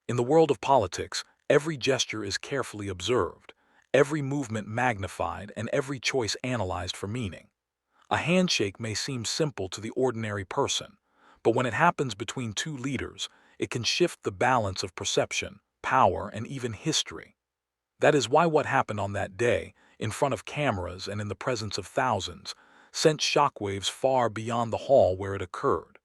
In the world of politics, every gesture is carefully observed, every movement magnified, and every choice analyzed for meaning. A handshake may seem simple to the ordinary person, but when it happens between two leaders, it can shift the balance of perception, power, and even history. That is why what happened on that day, in front of cameras and in the presence of thousands, sent shockwaves far beyond the hall where it occurred.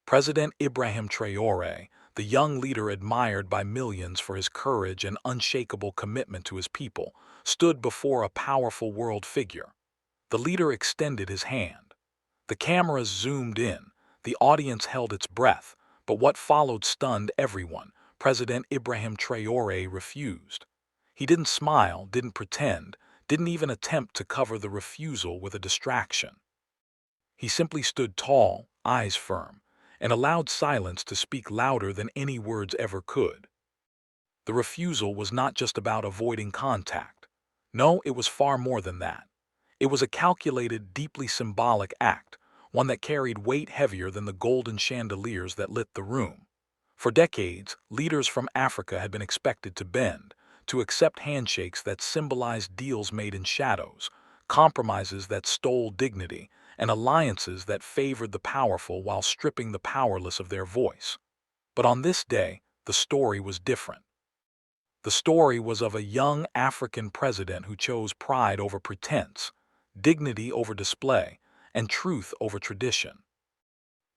President Ibrahim Traoré, the young leader admired by millions for his courage and unshakable commitment to his people, stood before a powerful world figure. The leader extended his hand. The cameras zoomed in, the audience held its breath, but what followed stunned everyone. President Ibrahim Traoré refused. He didn't smile, didn't pretend, didn't even attempt to cover the refusal with a distraction. He simply stood tall, eyes firm, and allowed silence to speak louder than any words ever could. The refusal was not just about avoiding contact. No, it was far more than that. It was a calculated, deeply symbolic act, one that carried weight heavier than the golden chandeliers that lit the room. For decades, leaders from Africa had been expected to bend, to accept handshakes that symbolized deals made in shadows, compromises that stole dignity, and alliances that favored the powerful while stripping the powerless of their voice. But on this day, the story was different. The story was of a young African president who chose pride over pretense, dignity over display, and truth over tradition.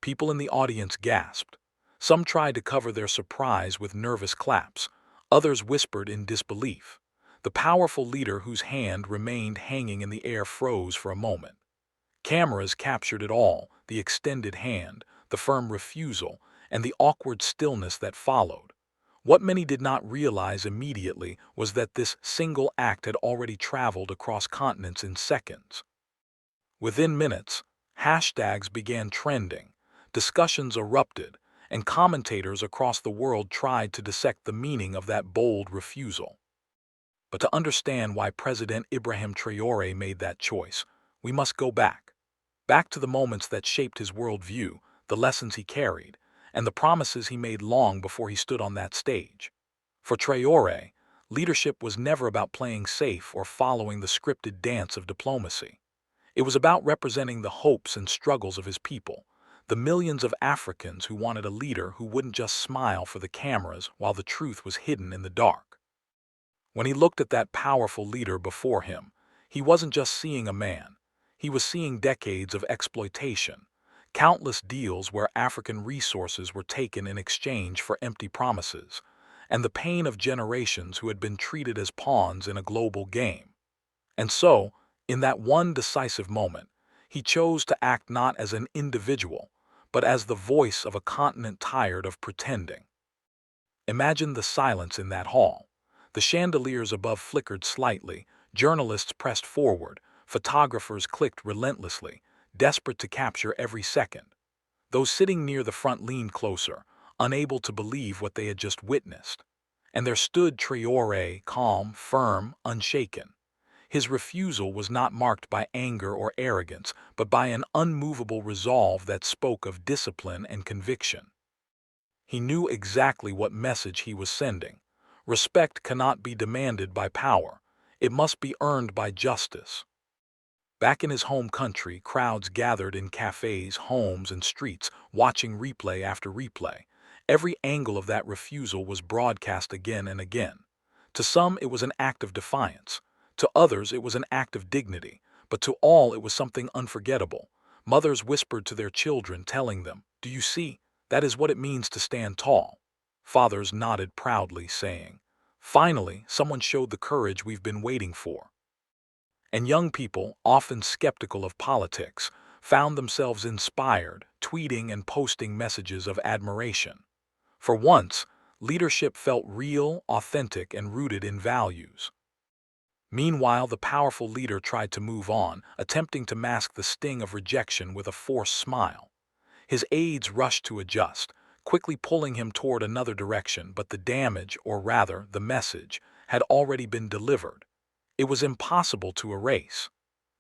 People in the audience gasped. Some tried to cover their surprise with nervous claps. Others whispered in disbelief. The powerful leader whose hand remained hanging in the air froze for a moment. Cameras captured it all, the extended hand, the firm refusal, and the awkward stillness that followed. What many did not realize immediately was that this single act had already traveled across continents in seconds. Within minutes, hashtags began trending, discussions erupted, and commentators across the world tried to dissect the meaning of that bold refusal. But to understand why President Ibrahim Traoré made that choice, we must go back to the moments that shaped his worldview, the lessons he carried, and the promises he made long before he stood on that stage. For Traoré, leadership was never about playing safe or following the scripted dance of diplomacy. It was about representing the hopes and struggles of his people, the millions of Africans who wanted a leader who wouldn't just smile for the cameras while the truth was hidden in the dark. When he looked at that powerful leader before him, he wasn't just seeing a man. He was seeing decades of exploitation, countless deals where African resources were taken in exchange for empty promises, and the pain of generations who had been treated as pawns in a global game. And so, in that one decisive moment, he chose to act not as an individual, but as the voice of a continent tired of pretending. Imagine the silence in that hall. The chandeliers above flickered slightly, journalists pressed forward, photographers clicked relentlessly, desperate to capture every second. Those sitting near the front leaned closer, unable to believe what they had just witnessed. And there stood Traoré, calm, firm, unshaken. His refusal was not marked by anger or arrogance, but by an unmovable resolve that spoke of discipline and conviction. He knew exactly what message he was sending. Respect cannot be demanded by power. It must be earned by justice. Back in his home country, crowds gathered in cafes, homes, and streets, watching replay after replay. Every angle of that refusal was broadcast again and again. To some, it was an act of defiance. To others, it was an act of dignity. But to all, it was something unforgettable. Mothers whispered to their children, telling them, "Do you see? That is what it means to stand tall." Fathers nodded proudly, saying, "Finally, someone showed the courage we've been waiting for." And young people, often skeptical of politics, found themselves inspired, tweeting and posting messages of admiration. For once, leadership felt real, authentic, and rooted in values. Meanwhile, the powerful leader tried to move on, attempting to mask the sting of rejection with a forced smile. His aides rushed to adjust, quickly pulling him toward another direction, but the damage, or rather, the message, had already been delivered. It was impossible to erase.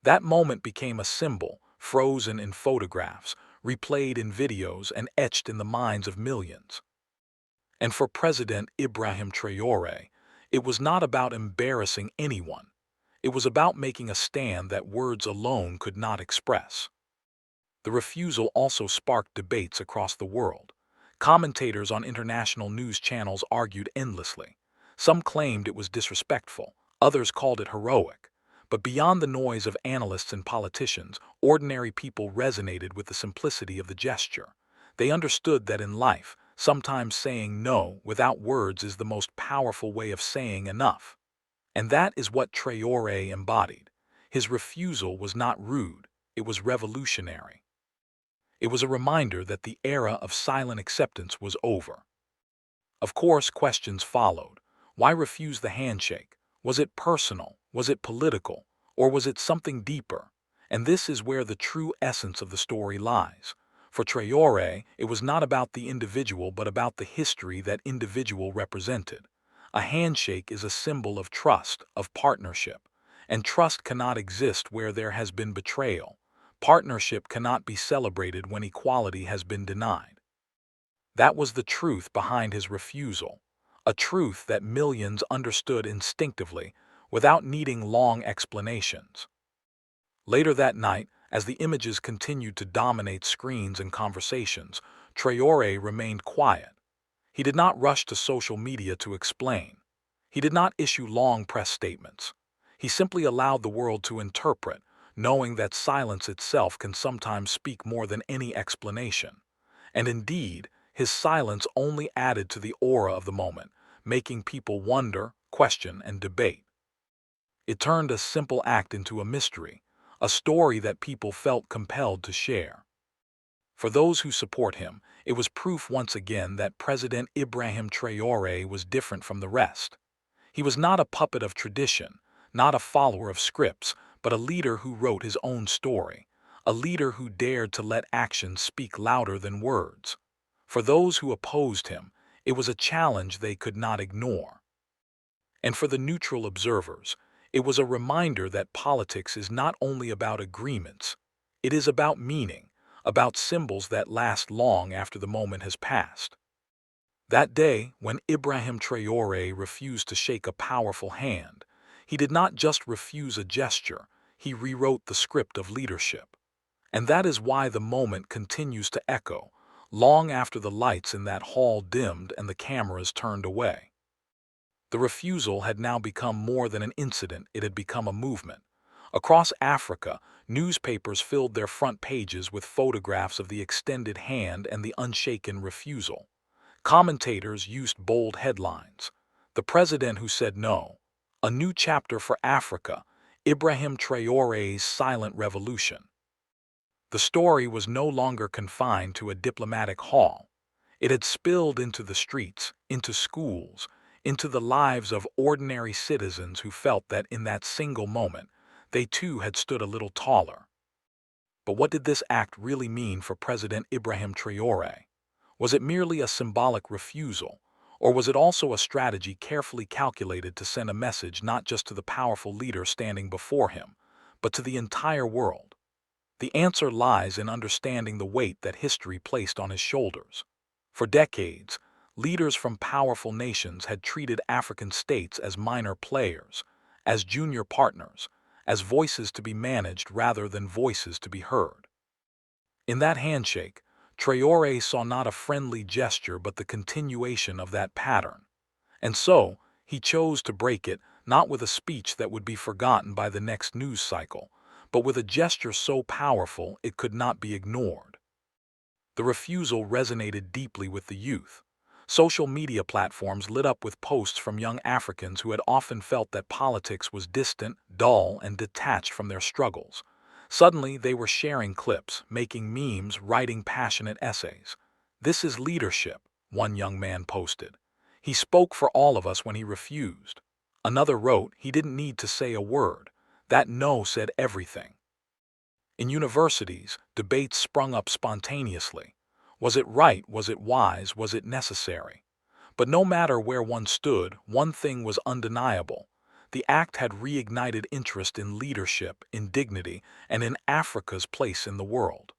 That moment became a symbol, frozen in photographs, replayed in videos, and etched in the minds of millions. And for President Ibrahim Traoré, it was not about embarrassing anyone. It was about making a stand that words alone could not express. The refusal also sparked debates across the world. Commentators on international news channels argued endlessly. Some claimed it was disrespectful, others called it heroic. But beyond the noise of analysts and politicians, ordinary people resonated with the simplicity of the gesture. They understood that in life, sometimes saying no without words is the most powerful way of saying enough. And that is what Traoré embodied. His refusal was not rude, it was revolutionary. It was a reminder that the era of silent acceptance was over. Of course, questions followed. Why refuse the handshake? Was it personal? Was it political? Or was it something deeper? And this is where the true essence of the story lies. For Traoré, it was not about the individual but about the history that individual represented. A handshake is a symbol of trust, of partnership. And trust cannot exist where there has been betrayal. Partnership cannot be celebrated when equality has been denied. That was the truth behind his refusal, a truth that millions understood instinctively without needing long explanations. Later that night, as the images continued to dominate screens and conversations, Traoré remained quiet. He did not rush to social media to explain. He did not issue long press statements. He simply allowed the world to interpret, knowing that silence itself can sometimes speak more than any explanation. And indeed, his silence only added to the aura of the moment, making people wonder, question, and debate. It turned a simple act into a mystery, a story that people felt compelled to share. For those who support him, it was proof once again that President Ibrahim Traoré was different from the rest. He was not a puppet of tradition, not a follower of scripts, but a leader who wrote his own story, a leader who dared to let actions speak louder than words. For those who opposed him, it was a challenge they could not ignore. And for the neutral observers, it was a reminder that politics is not only about agreements, it is about meaning, about symbols that last long after the moment has passed. That day, when Ibrahim Traoré refused to shake a powerful hand, he did not just refuse a gesture, he rewrote the script of leadership. And that is why the moment continues to echo, long after the lights in that hall dimmed and the cameras turned away. The refusal had now become more than an incident, it had become a movement. Across Africa, newspapers filled their front pages with photographs of the extended hand and the unshaken refusal. Commentators used bold headlines. The president who said no. A new chapter for Africa. Ibrahim Traoré's silent revolution. The story was no longer confined to a diplomatic hall. It had spilled into the streets, into schools, into the lives of ordinary citizens who felt that in that single moment, they too had stood a little taller. But what did this act really mean for President Ibrahim Traoré? Was it merely a symbolic refusal, or was it also a strategy carefully calculated to send a message not just to the powerful leader standing before him, but to the entire world? The answer lies in understanding the weight that history placed on his shoulders. For decades, leaders from powerful nations had treated African states as minor players, as junior partners, as voices to be managed rather than voices to be heard. In that handshake, Traoré saw not a friendly gesture but the continuation of that pattern. And so, he chose to break it, not with a speech that would be forgotten by the next news cycle, but with a gesture so powerful it could not be ignored. The refusal resonated deeply with the youth. Social media platforms lit up with posts from young Africans who had often felt that politics was distant, dull, and detached from their struggles. Suddenly, they were sharing clips, making memes, writing passionate essays. "This is leadership," one young man posted. "He spoke for all of us when he refused." Another wrote, "He didn't need to say a word. That no said everything." In universities, debates sprung up spontaneously. Was it right? Was it wise? Was it necessary? But no matter where one stood, one thing was undeniable. The act had reignited interest in leadership, in dignity, and in Africa's place in the world.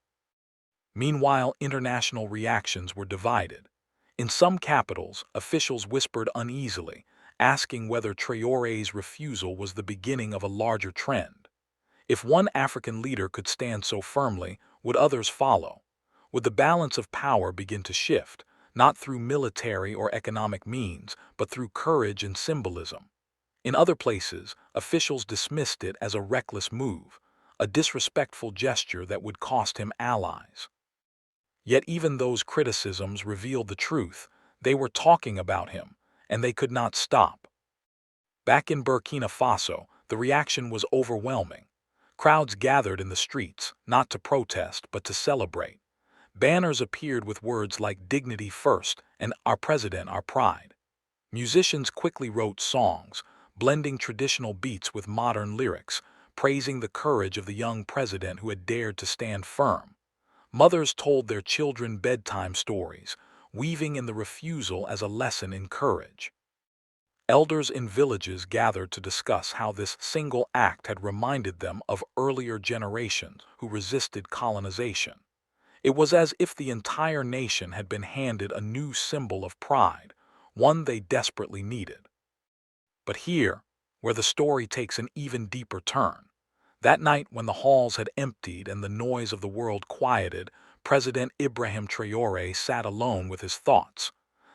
Meanwhile, international reactions were divided. In some capitals, officials whispered uneasily, asking whether Traoré's refusal was the beginning of a larger trend. If one African leader could stand so firmly, would others follow? Would the balance of power begin to shift, not through military or economic means, but through courage and symbolism? In other places, officials dismissed it as a reckless move, a disrespectful gesture that would cost him allies. Yet even those criticisms revealed the truth. They were talking about him, and they could not stop. Back in Burkina Faso, the reaction was overwhelming. Crowds gathered in the streets, not to protest, but to celebrate. Banners appeared with words like "Dignity First" and "Our President, Our Pride." Musicians quickly wrote songs, blending traditional beats with modern lyrics, praising the courage of the young president who had dared to stand firm. Mothers told their children bedtime stories, weaving in the refusal as a lesson in courage. Elders in villages gathered to discuss how this single act had reminded them of earlier generations who resisted colonization. It was as if the entire nation had been handed a new symbol of pride, one they desperately needed. But here, where the story takes an even deeper turn, that night when the halls had emptied and the noise of the world quieted, President Ibrahim Traoré sat alone with his thoughts.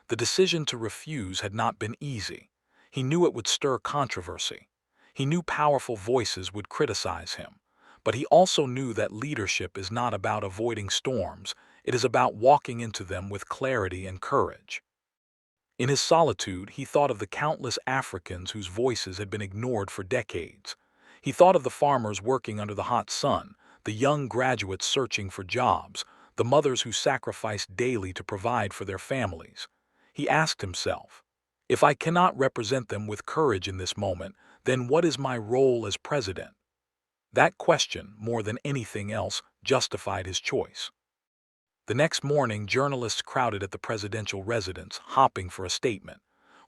The decision to refuse had not been easy. He knew it would stir controversy. He knew powerful voices would criticize him. But he also knew that leadership is not about avoiding storms, it is about walking into them with clarity and courage. In his solitude, he thought of the countless Africans whose voices had been ignored for decades. He thought of the farmers working under the hot sun, the young graduates searching for jobs, the mothers who sacrificed daily to provide for their families. He asked himself, if I cannot represent them with courage in this moment, then what is my role as president? That question, more than anything else, justified his choice. The next morning, journalists crowded at the presidential residence, hoping for a statement.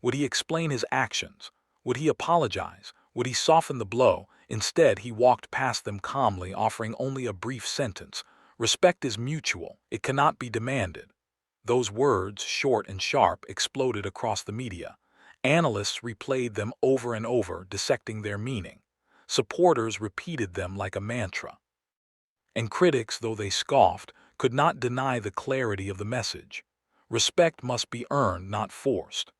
Would he explain his actions? Would he apologize? Would he soften the blow? Instead, he walked past them calmly, offering only a brief sentence. Respect is mutual. It cannot be demanded. Those words, short and sharp, exploded across the media. Analysts replayed them over and over, dissecting their meaning. Supporters repeated them like a mantra. And critics, though they scoffed, could not deny the clarity of the message. Respect must be earned, not forced.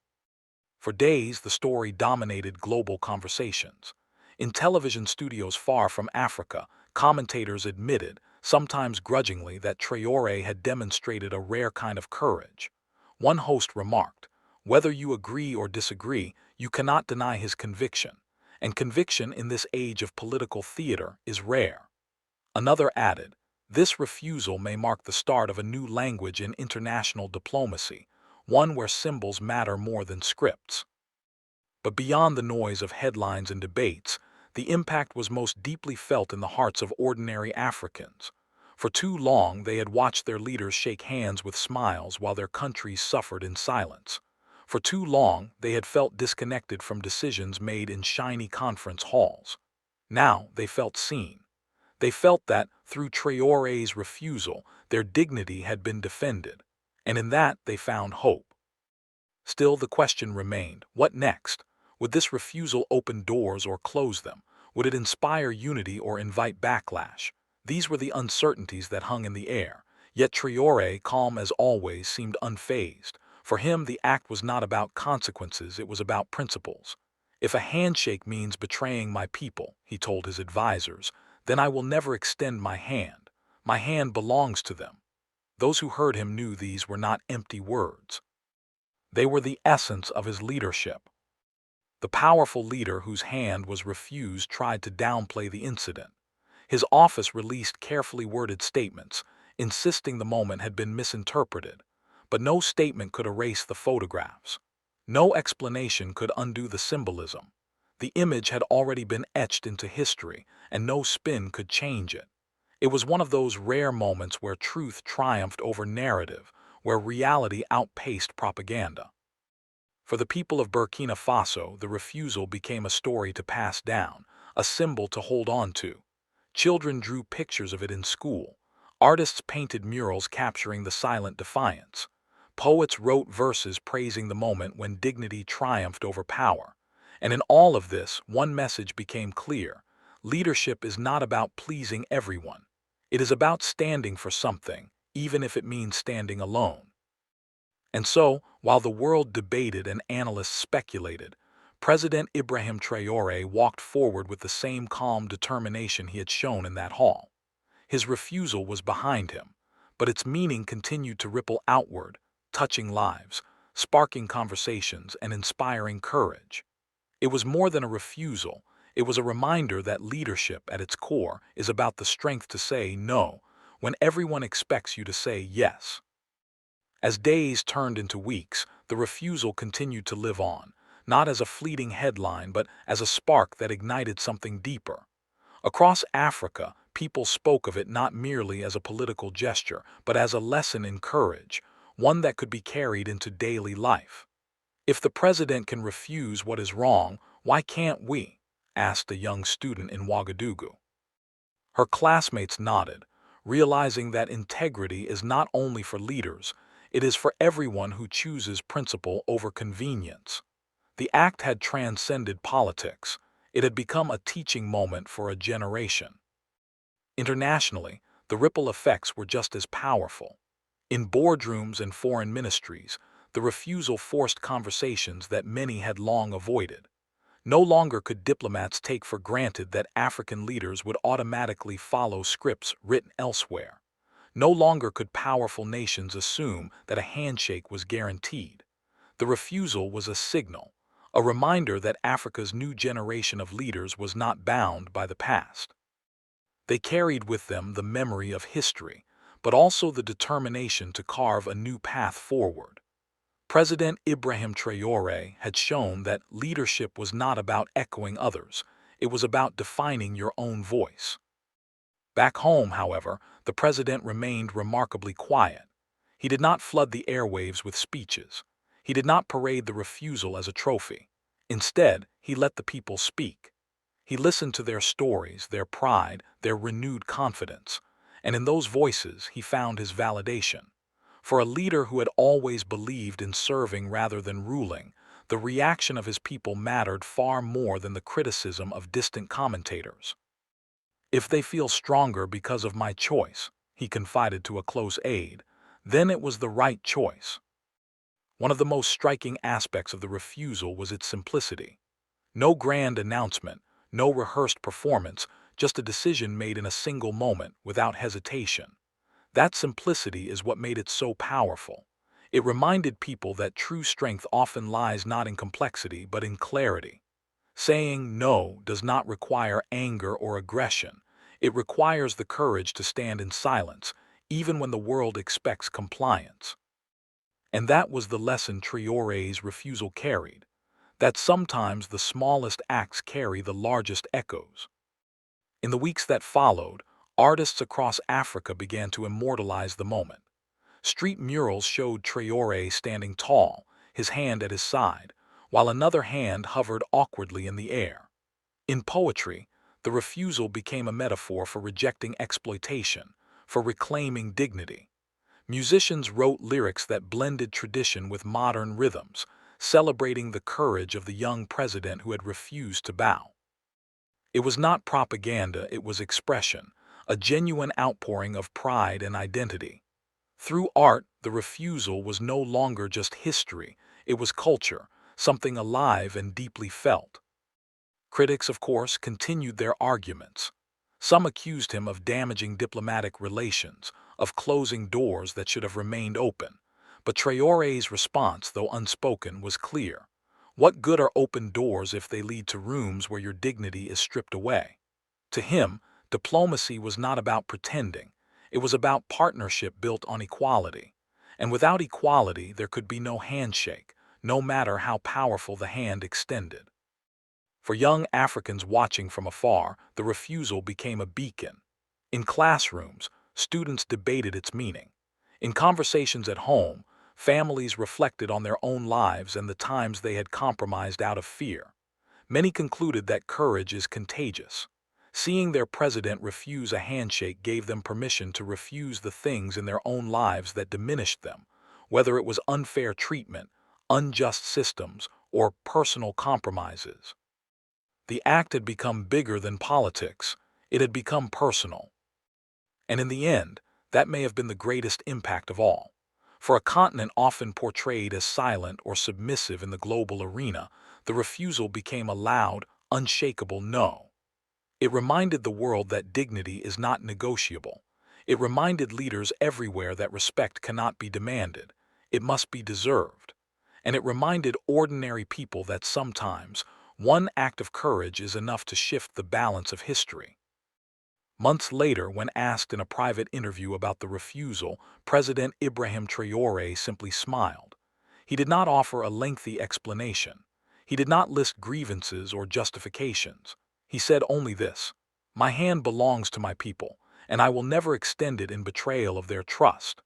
For days, the story dominated global conversations. In television studios far from Africa, commentators admitted, sometimes grudgingly, that Traoré had demonstrated a rare kind of courage. One host remarked, "Whether you agree or disagree, you cannot deny his conviction. And conviction in this age of political theater is rare." Another added, "This refusal may mark the start of a new language in international diplomacy, one where symbols matter more than scripts." But beyond the noise of headlines and debates, the impact was most deeply felt in the hearts of ordinary Africans. For too long, they had watched their leaders shake hands with smiles while their countries suffered in silence. For too long, they had felt disconnected from decisions made in shiny conference halls. Now they felt seen. They felt that, through Traoré's refusal, their dignity had been defended, and in that they found hope. Still, the question remained, what next? Would this refusal open doors or close them? Would it inspire unity or invite backlash? These were the uncertainties that hung in the air, yet Traoré, calm as always, seemed unfazed. For him, the act was not about consequences, it was about principles. "If a handshake means betraying my people," he told his advisors, "then I will never extend my hand. My hand belongs to them." Those who heard him knew these were not empty words. They were the essence of his leadership. The powerful leader whose hand was refused tried to downplay the incident. His office released carefully worded statements, insisting the moment had been misinterpreted. But no statement could erase the photographs. No explanation could undo the symbolism. The image had already been etched into history, and no spin could change it. It was one of those rare moments where truth triumphed over narrative, where reality outpaced propaganda. For the people of Burkina Faso, the refusal became a story to pass down, a symbol to hold on to. Children drew pictures of it in school. Artists painted murals capturing the silent defiance. Poets wrote verses praising the moment when dignity triumphed over power. And in all of this, one message became clear. Leadership is not about pleasing everyone. It is about standing for something, even if it means standing alone. And so, while the world debated and analysts speculated, President Ibrahim Traoré walked forward with the same calm determination he had shown in that hall. His refusal was behind him, but its meaning continued to ripple outward, touching lives, sparking conversations, and inspiring courage. It was more than a refusal. It was a reminder that leadership at its core is about the strength to say no when everyone expects you to say yes. As days turned into weeks, the refusal continued to live on, not as a fleeting headline but as a spark that ignited something deeper. Across Africa, people spoke of it not merely as a political gesture, but as a lesson in courage, one that could be carried into daily life. "If the president can refuse what is wrong, why can't we?" asked a young student in Ouagadougou. Her classmates nodded, realizing that integrity is not only for leaders, it is for everyone who chooses principle over convenience. The act had transcended politics. It had become a teaching moment for a generation. Internationally, the ripple effects were just as powerful. In boardrooms and foreign ministries, the refusal forced conversations that many had long avoided. No longer could diplomats take for granted that African leaders would automatically follow scripts written elsewhere. No longer could powerful nations assume that a handshake was guaranteed. The refusal was a signal, a reminder that Africa's new generation of leaders was not bound by the past. They carried with them the memory of history, but also the determination to carve a new path forward. President Ibrahim Traoré had shown that leadership was not about echoing others, it was about defining your own voice. Back home, however, the president remained remarkably quiet. He did not flood the airwaves with speeches. He did not parade the refusal as a trophy. Instead, he let the people speak. He listened to their stories, their pride, their renewed confidence, and in those voices he found his validation. For a leader who had always believed in serving rather than ruling, the reaction of his people mattered far more than the criticism of distant commentators. "If they feel stronger because of my choice," he confided to a close aide, "then it was the right choice." One of the most striking aspects of the refusal was its simplicity. No grand announcement, no rehearsed performance, just a decision made in a single moment, without hesitation. That simplicity is what made it so powerful. It reminded people that true strength often lies not in complexity but in clarity. Saying no does not require anger or aggression. It requires the courage to stand in silence, even when the world expects compliance. And that was the lesson Traoré's refusal carried, that sometimes the smallest acts carry the largest echoes. In the weeks that followed, artists across Africa began to immortalize the moment. Street murals showed Traoré standing tall, his hand at his side, while another hand hovered awkwardly in the air. In poetry, the refusal became a metaphor for rejecting exploitation, for reclaiming dignity. Musicians wrote lyrics that blended tradition with modern rhythms, celebrating the courage of the young president who had refused to bow. It was not propaganda, it was expression, a genuine outpouring of pride and identity. Through art, the refusal was no longer just history, it was culture, something alive and deeply felt. Critics, of course, continued their arguments. Some accused him of damaging diplomatic relations, of closing doors that should have remained open. But Traoré's response, though unspoken, was clear. What good are open doors if they lead to rooms where your dignity is stripped away? To him, diplomacy was not about pretending. It was about partnership built on equality. And without equality, there could be no handshake, no matter how powerful the hand extended. For young Africans watching from afar, the refusal became a beacon. In classrooms, students debated its meaning. In conversations at home, families reflected on their own lives and the times they had compromised out of fear. Many concluded that courage is contagious. Seeing their president refuse a handshake gave them permission to refuse the things in their own lives that diminished them, whether it was unfair treatment, unjust systems, or personal compromises. The act had become bigger than politics. It had become personal. And in the end, that may have been the greatest impact of all. For a continent often portrayed as silent or submissive in the global arena, the refusal became a loud, unshakable no. It reminded the world that dignity is not negotiable. It reminded leaders everywhere that respect cannot be demanded. It must be deserved. And it reminded ordinary people that sometimes one act of courage is enough to shift the balance of history. Months later, when asked in a private interview about the refusal, President Ibrahim Traoré simply smiled. He did not offer a lengthy explanation. He did not list grievances or justifications. He said only this: "My hand belongs to my people, and I will never extend it in betrayal of their trust."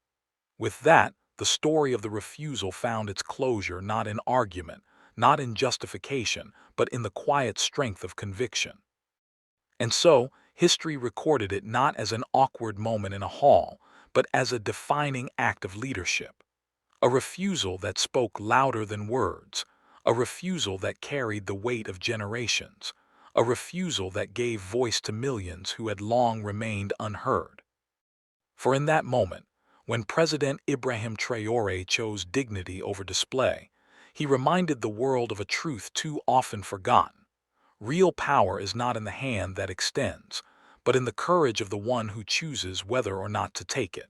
With that, the story of the refusal found its closure not in argument, not in justification, but in the quiet strength of conviction. And so, history recorded it not as an awkward moment in a hall, but as a defining act of leadership. A refusal that spoke louder than words, a refusal that carried the weight of generations, a refusal that gave voice to millions who had long remained unheard. For in that moment, when President Ibrahim Traoré chose dignity over display, he reminded the world of a truth too often forgotten. Real power is not in the hand that extends, but in the courage of the one who chooses whether or not to take it.